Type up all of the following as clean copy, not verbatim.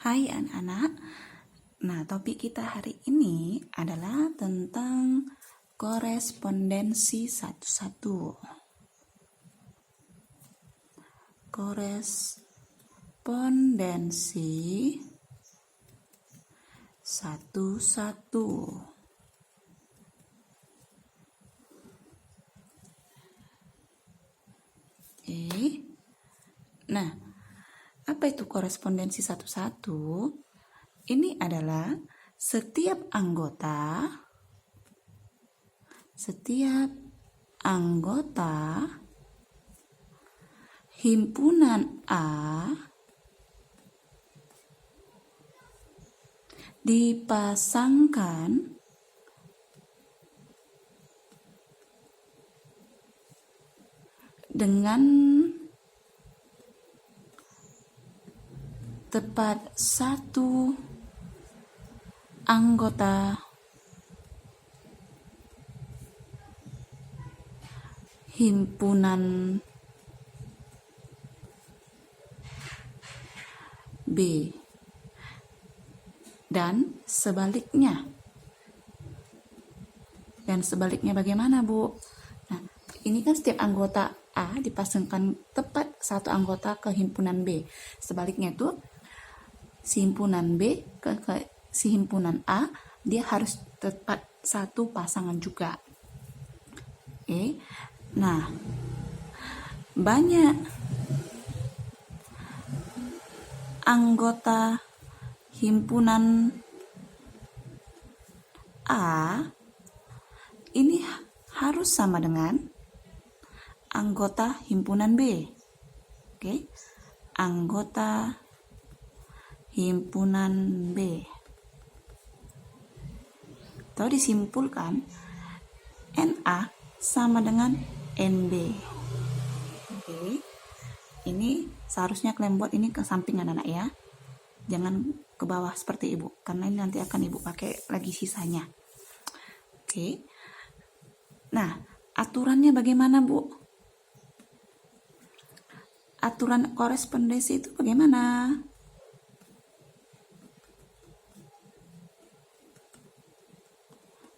Hai anak-anak. Nah, topik kita hari ini adalah tentang korespondensi satu-satu. Korespondensi satu-satu. Nah, apa itu korespondensi satu-satu? Ini adalah setiap anggota himpunan A dipasangkan dengan tepat satu anggota himpunan B dan sebaliknya. Dan sebaliknya bagaimana, Bu? Nah, ini kan setiap anggota A dipasangkan tepat satu anggota ke himpunan B. Sebaliknya itu si himpunan B ke si himpunan A, dia harus tepat satu pasangan juga. Nah, banyak anggota himpunan A ini harus sama dengan anggota himpunan B. Anggota himpunan B. Atau disimpulkan NA sama dengan NB. Ini seharusnya kalian buat ini ke samping anak-anak ya. Jangan ke bawah seperti ibu, karena ini nanti akan ibu pakai lagi sisanya. Nah, aturannya bagaimana, Bu? Aturan korespondensi itu bagaimana?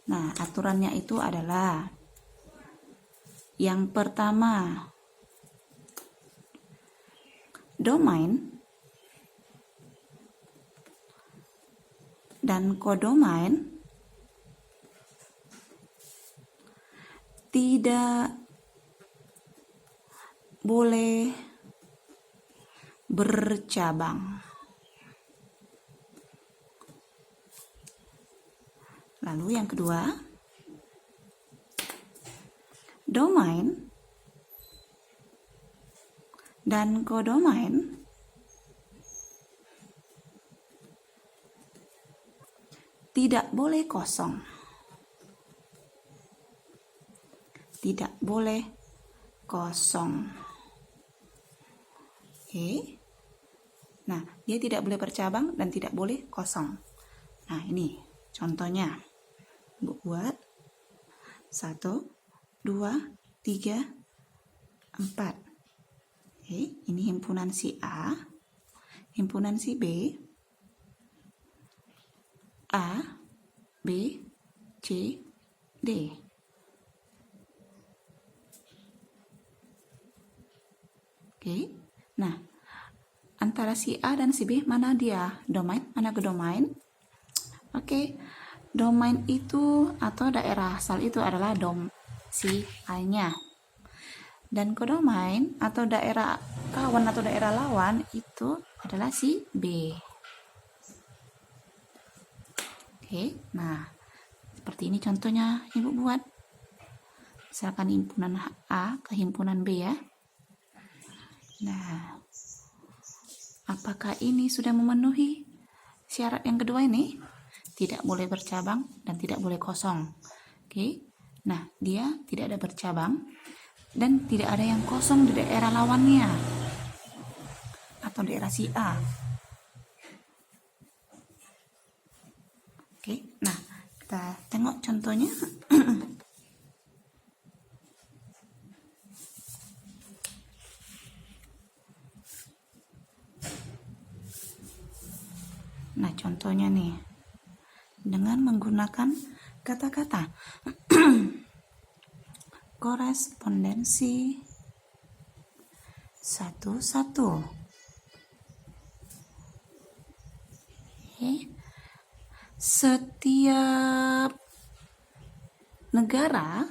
Nah, aturannya itu adalah yang pertama, domain dan kodomain tidak boleh bercabang. Lalu yang kedua, domain dan kodomain tidak boleh kosong. Tidak boleh kosong. Nah, dia tidak boleh bercabang dan tidak boleh kosong. Nah, ini contohnya. Bu buat 1, 2, 3, 4. Ini himpunan si A, himpunan si B, A, B, C, D. Nah, antara si A dan si B mana dia? Domain, mana kodomain? Domain itu atau daerah asal itu adalah si A-nya. Dan kodomain atau daerah kawan atau daerah lawan itu adalah si B. Nah, seperti ini contohnya ibu buat. Misalkan himpunan A ke himpunan B ya. Nah, apakah ini sudah memenuhi syarat yang kedua ini? Tidak boleh bercabang dan tidak boleh kosong. Nah, dia tidak ada bercabang dan tidak ada yang kosong di daerah lawannya atau daerah si A. Nah, kita tengok contohnya. Nah, contohnya nih, dengan menggunakan kata-kata korespondensi satu-satu. Setiap negara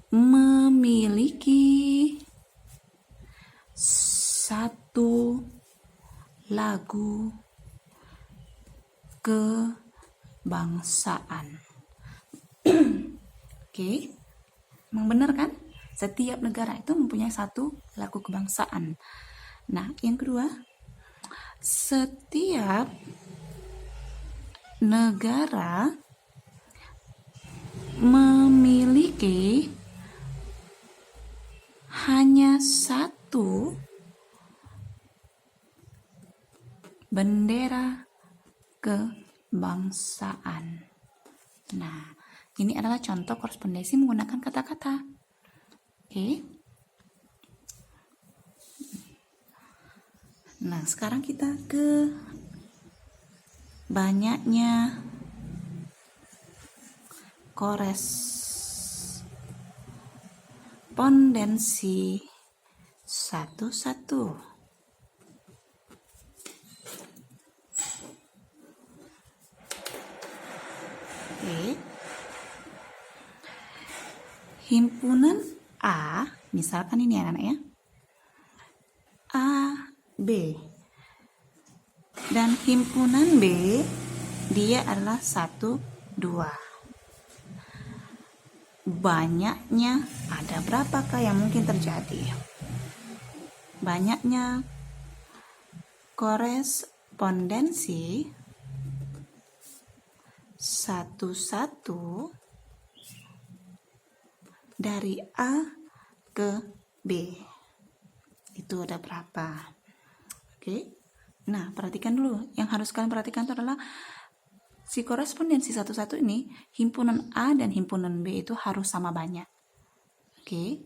memiliki satu lagu kebangsaan. Oke, emang benar kan? Setiap negara itu mempunyai satu lagu kebangsaan. Nah, yang kedua, setiap negara memiliki hanya satu bendera kebangsaan. Nah, ini adalah contoh korespondensi menggunakan kata-kata. Oke. Nah, sekarang kita ke banyaknya korespondensi satu-satu. Oke. Himpunan A, misalkan ini anak-anak ya, A, B, dan himpunan B dia adalah 1, 2. Banyaknya ada berapakah yang mungkin terjadi? Banyaknya korespondensi satu-satu dari A ke B itu ada berapa? Oke. Nah, perhatikan dulu. Yang harus kalian perhatikan itu adalah si korespondensi satu-satu ini, himpunan A dan himpunan B itu harus sama banyak. Oke.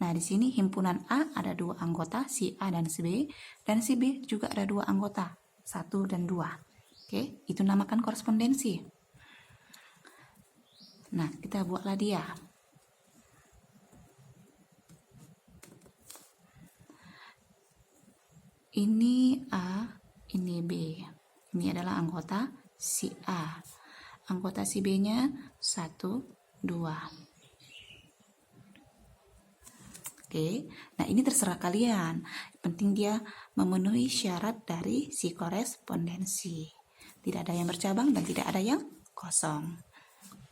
Nah, di sini himpunan A ada 2 anggota, si A dan si B, dan si B juga ada 2 anggota, 1 dan 2. Oke, itu namakan korespondensi. Nah, kita buatlah dia. Ini A, ini B. Ini adalah anggota si A. Anggota si B-nya 1, 2. Oke, nah ini terserah kalian. Penting dia memenuhi syarat dari si korespondensi. Tidak ada yang bercabang dan tidak ada yang kosong.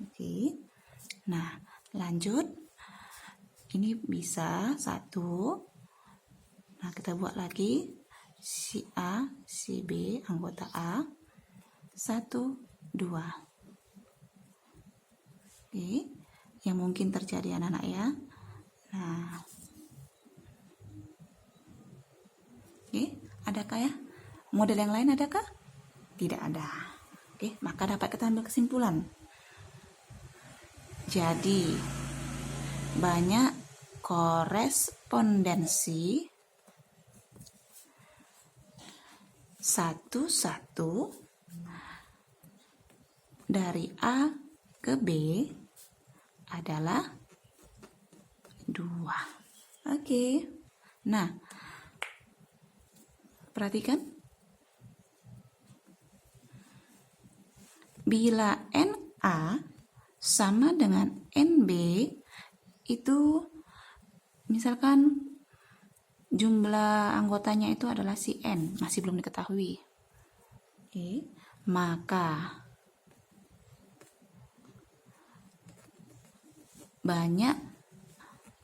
Oke, nah lanjut. Ini bisa 1. Nah, kita buat lagi. Si A, si B, anggota A, 1, 2. Oke, yang mungkin terjadi anak-anak ya. Nah, oke, adakah ya? Model yang lain adakah? Tidak ada. Oke, maka dapat kita ambil kesimpulan. Jadi, banyak korespondensi satu-satu dari A ke B adalah 2. Oke. Nah, perhatikan. Bila NA sama dengan NB, itu misalkan jumlah anggotanya itu adalah si N, masih belum diketahui. Oke, maka banyak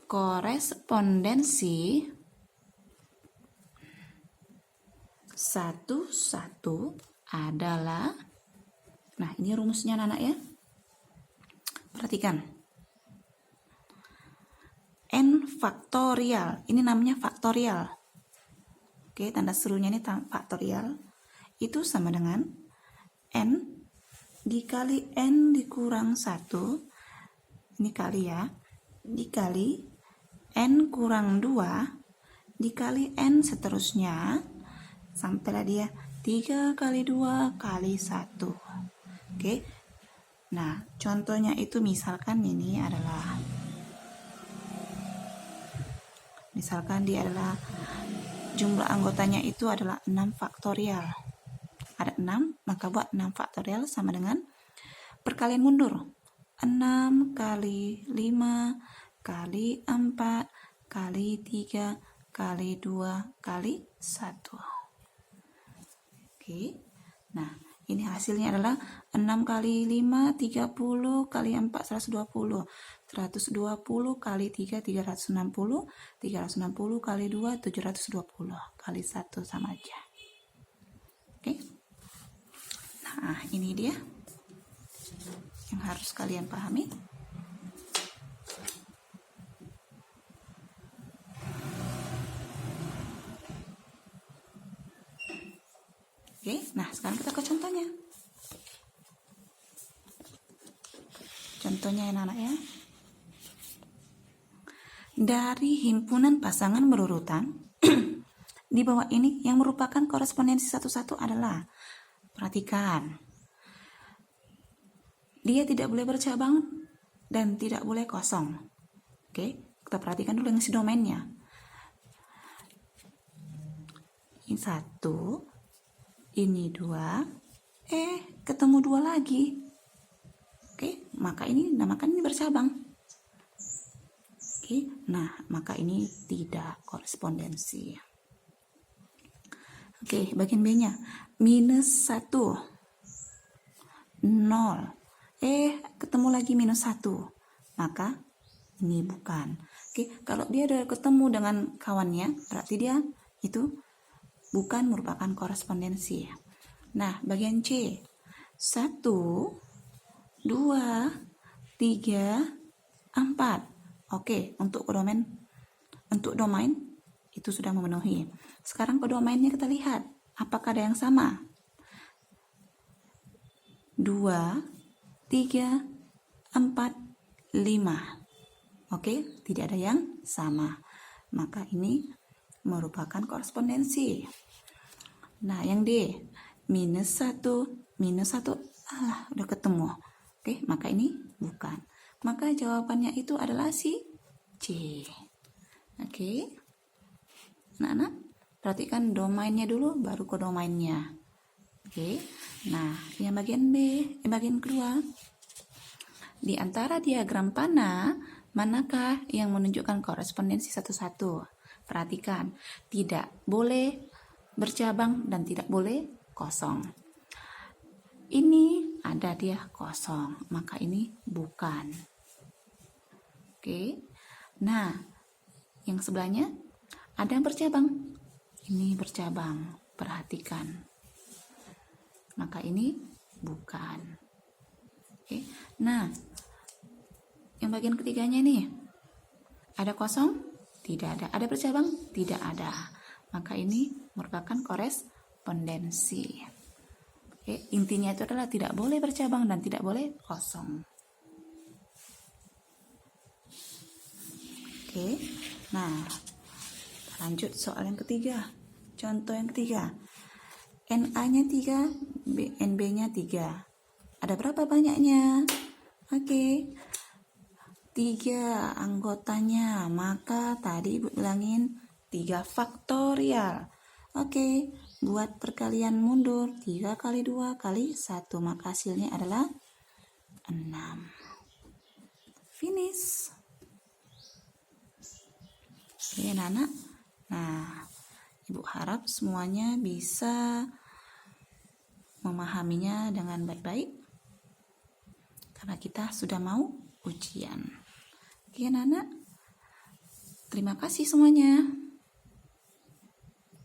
korespondensi satu-satu adalah, nah ini rumusnya anak-anak ya. Perhatikan. N faktorial, ini namanya faktorial. Oke, tanda serunya ini faktorial. Itu sama dengan N dikali N dikurang 1, ini kali ya, dikali N kurang 2, dikali N seterusnya, sampailah dia 3 kali 2 kali 1. Oke. Nah, contohnya itu misalkan ini adalah, misalkan dia adalah jumlah anggotanya itu adalah 6 faktorial. Ada 6, maka buat 6 faktorial sama dengan perkalian mundur. 6 kali 5 kali 4 kali 3 kali 2 kali 1. Oke. Nah, ini hasilnya adalah 6 kali 5 30 kali 4 120. 120 kali 3 360. 360 kali 2 720 kali 1 sama aja. Oke. Nah, ini dia yang harus kalian pahami. Oke, nah sekarang kita ke contohnya. Contohnya anak-anak ya. Dari himpunan pasangan berurutan di bawah ini yang merupakan korespondensi satu-satu adalah, perhatikan, dia tidak boleh bercabang dan tidak boleh kosong. Oke, kita perhatikan dulu yang si domainnya. Ini 1, ini 2, ketemu 2 lagi. Oke, maka ini namakan ini bercabang. Oke, nah maka ini tidak korespondensi. Oke, bagian B-nya -1, 0. Ketemu lagi -1, maka ini bukan. Oke, kalau dia udah ketemu dengan kawannya, berarti dia itu bukan merupakan korespondensi. Nah, bagian C, 1, 2, 3, 4. Oke, untuk domain itu sudah memenuhi. Sekarang ke domainnya kita lihat, apakah ada yang sama? 2, 3, 4, 5. Oke, tidak ada yang sama. Maka ini merupakan korespondensi. Nah, yang D, -1, udah ketemu. Oke, maka ini bukan. Maka jawabannya itu adalah si C. Oke. Nah, perhatikan domainnya dulu, baru ke domainnya. Oke. Nah, yang bagian B, bagian kedua. Di antara diagram panah, manakah yang menunjukkan korespondensi satu-satu? Perhatikan, tidak boleh bercabang dan tidak boleh kosong. Ini ada dia kosong, maka ini bukan. Oke. Nah, yang sebelahnya ada yang bercabang. Ini bercabang, perhatikan. Maka ini bukan. Oke. Nah, yang bagian ketiganya nih, ada kosong? Tidak ada. Ada bercabang? Tidak ada. Maka ini merupakan korespondensi. Oke, intinya itu adalah tidak boleh bercabang dan tidak boleh kosong. Oke. Nah, lanjut soal yang ketiga. Contoh yang ketiga. NA-nya 3, NB-nya 3. Ada berapa banyaknya? Oke. 3 anggotanya, maka tadi Ibu bilangin 3 faktorial. Oke, buat perkalian mundur 3 kali 2 kali 1, maka hasilnya adalah 6. Finish. Oke, anak-anak. Nah, Ibu harap semuanya bisa memahaminya dengan baik-baik, karena kita sudah mau ujian. Oke, anak-anak. Terima kasih semuanya.